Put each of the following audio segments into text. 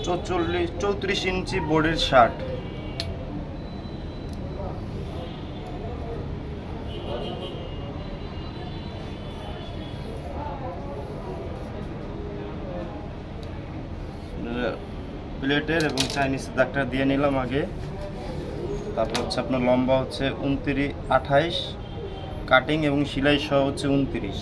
34 ইঞ্চি বোর্ডের শার্ট। প্লেটের এবং চাইনিজের দাগটা দিয়ে নিলাম আগে। তারপর হচ্ছে আপনার লম্বা হচ্ছে 28, কাটিং এবং সেলাই সহ হচ্ছে 29,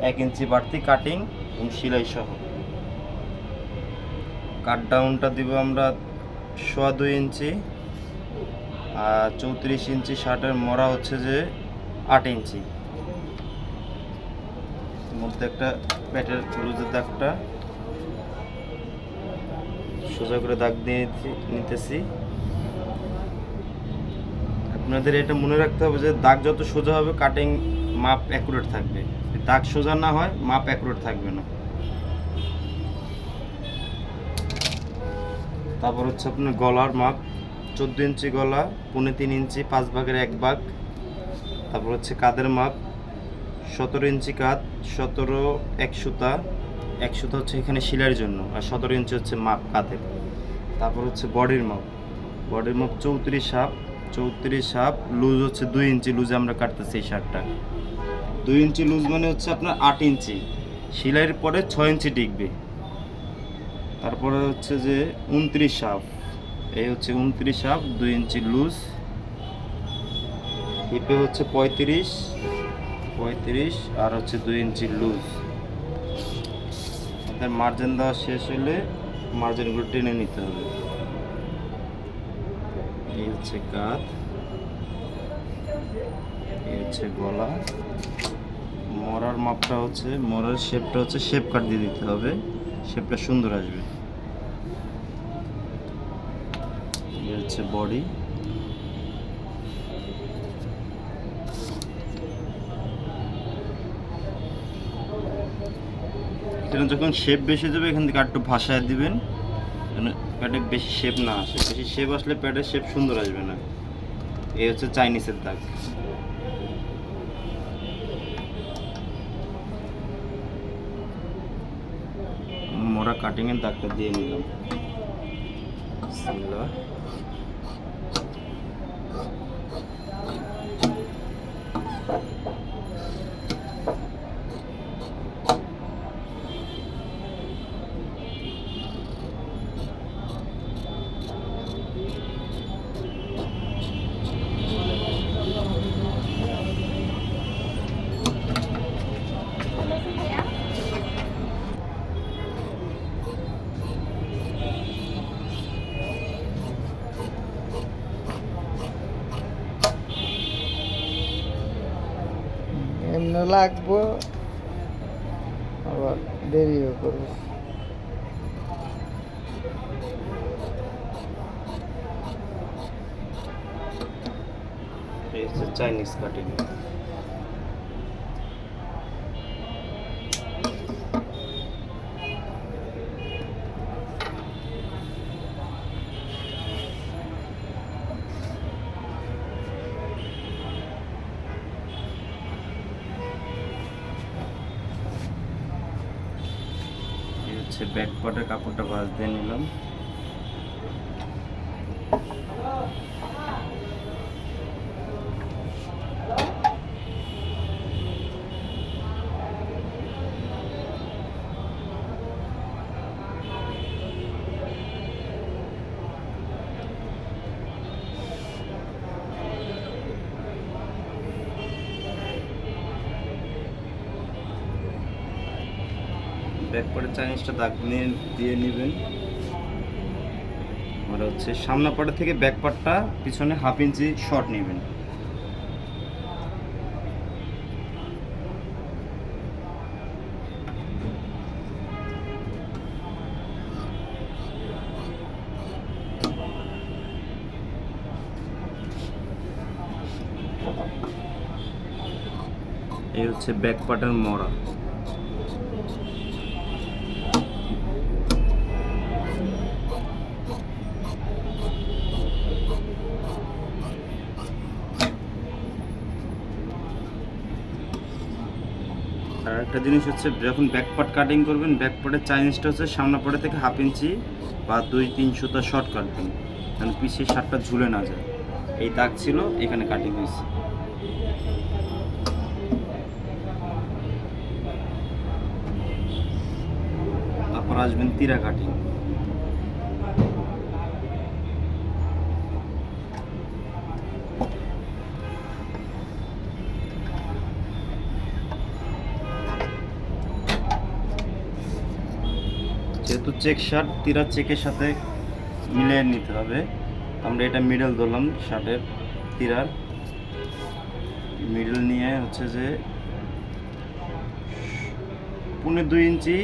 1 ইঞ্চি বাড়তি কাটিং এবং সেলাই সহ। কাট ডাউনটা দিব আমরা 2.25 ইঞ্চি, আর 34 ইঞ্চি শার্টের মরা হচ্ছে যে 8 ইঞ্চি। মধ্যে একটা প্যাটের লুজের দাগটা সোজা করে দাগ দিয়ে নিতেছি। আপনাদের এটা মনে রাখতে হবে যে দাগ যত সোজা হবে কাটিং মাপ অ্যাকুরেট থাকবে, দাগ সোজা না হয় মাপ অ্যাকুরেট থাকবে না। তারপর হচ্ছে আপনার গলার মাপ 14 ইঞ্চি গলা, 3.25 ইঞ্চি 5 ভাগের 1 ভাগ। তারপর হচ্ছে কাঁধের মাপ 17 ইঞ্চি কাঁধ, 17 1 সুতা, 1 সুতা হচ্ছে এখানে সেলাইয়ের জন্য, আর 17 ইঞ্চি হচ্ছে মাপ কাঁধের। তারপর হচ্ছে বডির মাপ 34 হাফ, লুজ হচ্ছে 2 ইঞ্চি লুজে আমরা কাটতেছি এই শার্টটা। 2 ইঞ্চি লুজ মানে হচ্ছে আপনার 8 ইঞ্চি, সেলাইয়ের পরে 6 ইঞ্চি টিকবে। তারপরে হচ্ছে যে 29 হাফ, এই হচ্ছে 29 হাফ, 2 ইঞ্চি লুজ। হিপে হচ্ছে 35 আর হচ্ছে 2 ইঞ্চি লুজ। আমাদের মার্জিন দেওয়া শেষ হলে মার্জিনগুলো টেনে নিতে হবে। এই হচ্ছে কাঁধ, এই হচ্ছে গলা। মরার মাপটা হচ্ছে, মরার শেপটা হচ্ছে শেপ কাট দিয়ে দিতে হবে, শেপটা সুন্দর আসবে। এই হচ্ছে বডি। এখানে যখন শেপ বেশি যাবে এখান থেকে একটু ভাসায় দিবেন, প্যাডে বেশি শেপ না আসে। বেশি শেপ আসলে প্যাডের শেপ সুন্দর আসবে না। এই হচ্ছে চাইনিজের দাগ। মোড়া কাটিংয়ের দাগটা দিয়ে নিলাম। বিসমিল্লাহ। এমনি লাগবো, আবার দেরিও করবো। এই হচ্ছে চাইনিজ কাটিং। ব্যাক পার্টের কাপড়টা ভাঁজ দিয়ে নিলাম। ব্যাক পার্টের চাইনিজটা দাগ দিয়ে নেবেন। আর হচ্ছে সামনে পার্টের থেকে ব্যাক পার্টটা পিছনে 1/2 ইঞ্চি শর্ট নেবেন। এই হচ্ছে ব্যাক পার্টের মরা। আর একটা জিনিস হচ্ছে যখন ব্যাক পার্ট কাটিং করবেন, ব্যাক পার্টের 4 ইঞ্চটা হচ্ছে সামনে পাটে থেকে 1/2 ইঞ্চি বা 2-3 সুতা শর্ট কাটবেন, কারণ পিছের শার্টটা ঝুলে না যায়। এই দাগ ছিল, এখানে কাটিং হয়েছে। তারপর আসবেন তিরা কাটিং। যেহেতু চেক শার্ট, তিরা চেকের সাথে মিলিয়ে নিতে হবে। আমরা এটা মিডল ধরলাম শার্টের তিরার মিডল নিয়ে হচ্ছে যে 1.5-2 ইঞ্চি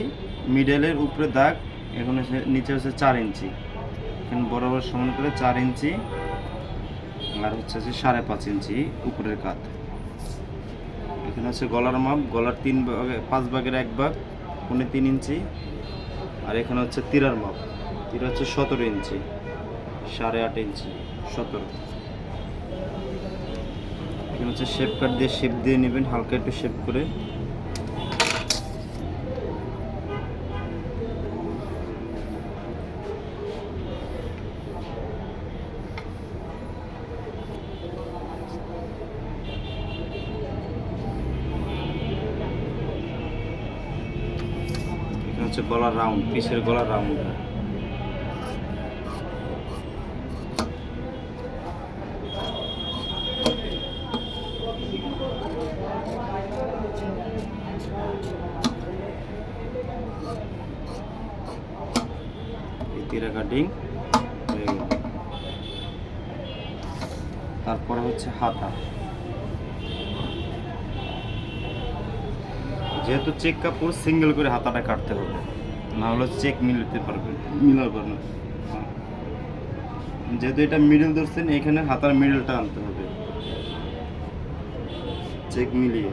মিডলের উপরে দাগ, এখন হচ্ছে নিচে হচ্ছে 4 ইঞ্চি, এখানে বরাবর সমান করে 4 ইঞ্চি, আর হচ্ছে যে 5.5 ইঞ্চি উপরের কাত। এখানে হচ্ছে গলার মাপ, গলার 5 ভাগের 1 ভাগ 3.5 ইঞ্চি। আর এখানে হচ্ছে তিরার মাপ, তিরা হচ্ছে 17 ইঞ্চি, 8.5 ইঞ্চি, 17। এখানে হচ্ছে শেপ কাট দিয়ে শেপ দিয়ে নেবেন, হালকা একটু শেপ করে। এখানে হচ্ছে গলার রাউন্ড, পিসের গলার রাউন্ড। তিরা কাটিং হয়ে গেল। তারপরে হচ্ছে হাতা। যেহেতু চেক কাপড়, সিঙ্গেল করে হাতাটা কাটতে হবে, না হলে চেক মিলাতে পারবেন না। যেহেতু এটা মিডল ধরছেন, এখানে হাতার মিডলটা আনতে হবে চেক মিলিয়ে।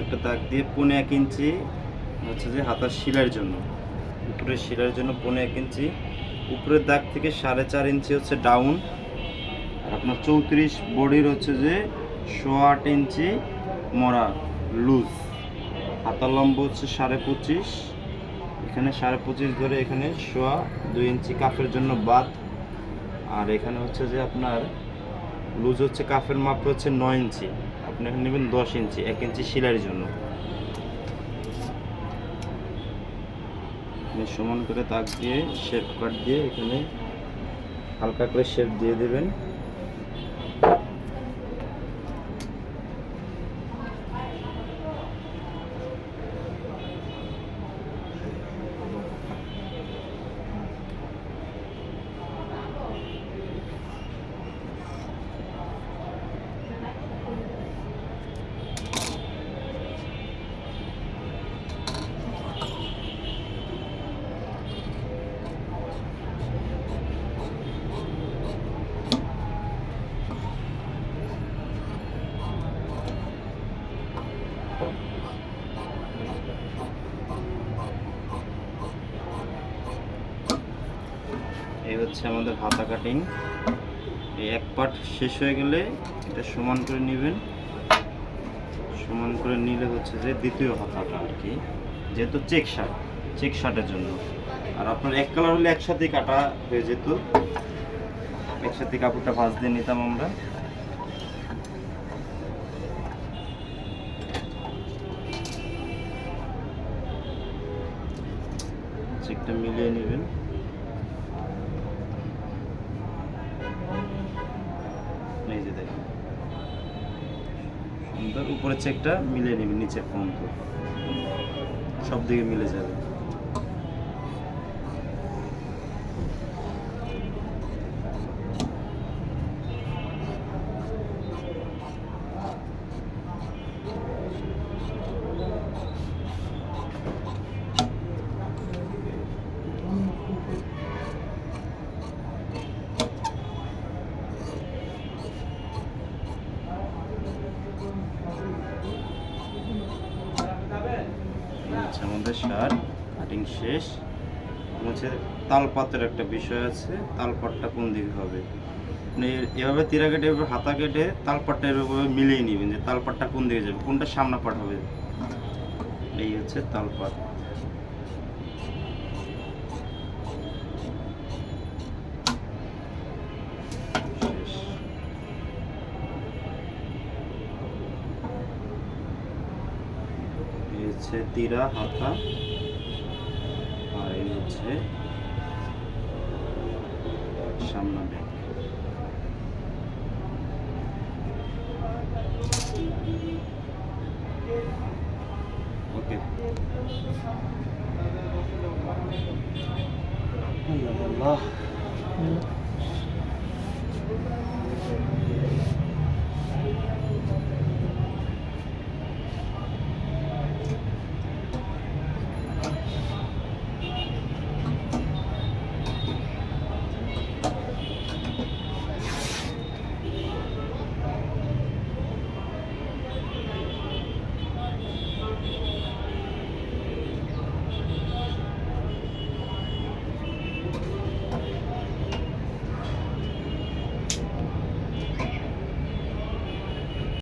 একটা দাগ দিয়ে 1.5 ইঞ্চি হচ্ছে যে হাতার শিলার জন্য, উপরের শিলার জন্য 1.5 ইঞ্চি, উপরের দাগ থেকে 4.5 ইঞ্চি হচ্ছে ডাউন। আর আপনার 34 বডির হচ্ছে যে 8.25 ইঞ্চি মরা লুজ। হাতার লম্ব হচ্ছে 25.5, এখানে 25.5 ধরে এখানে 2 ইঞ্চি কাফের জন্য বাদ। আর এখানে হচ্ছে যে আপনার লুজ হচ্ছে কাফের মাপ হচ্ছে 9 ইঞ্চি, আপনি এখানে নেবেন 10 ইঞ্চি, 1 ইঞ্চি সেলাইয়ের জন্য। সমান করে দাগ দিয়ে শেপ কাট দিয়ে এখানে হালকা করে শেপ দিয়ে দেবেন। এই হচ্ছে আমাদের হাতা কাটিং। এই এক পার্ট শেষ হয়ে গেলে এটা সমান করে নেবেন, সমান করে নিলে হচ্ছে যে দ্বিতীয় হাতাটা আর কি, যেহেতু চেক শার্টের জন্য। আর আপনার এক কালার হলে একসাথেই কাটা হয়ে যেত, একসাথে কাপড়টা ভাঁজ দিয়ে নিতাম আমরা। চেকটা মিলিয়ে নেবেন। এই যে দেখেন, সুন্দর উপরে চেকটা মিলিয়ে নেবেন, নিচের পর্যন্ত সব দিকে মিলে যাবে। সার কাটিং শেষ। হচ্ছে তালপাতের একটা বিষয় আছে, তালপাতটা কোন দিকে হবে। আপনি এভাবে তীরা কেটে এভাবে হাতা কেটে তালপাতটা এভাবে মিলিয়ে নেবেন যে তালপাতটা কোন দিকে যাবে, কোনটা সামনা পাট হবে। এই হচ্ছে তালপাত। শেষ। এই হচ্ছে তীরা হাতা, আর এই হচ্ছে সামনা ব্যাগ। ওকে। আল্লাহ আল্লাহ।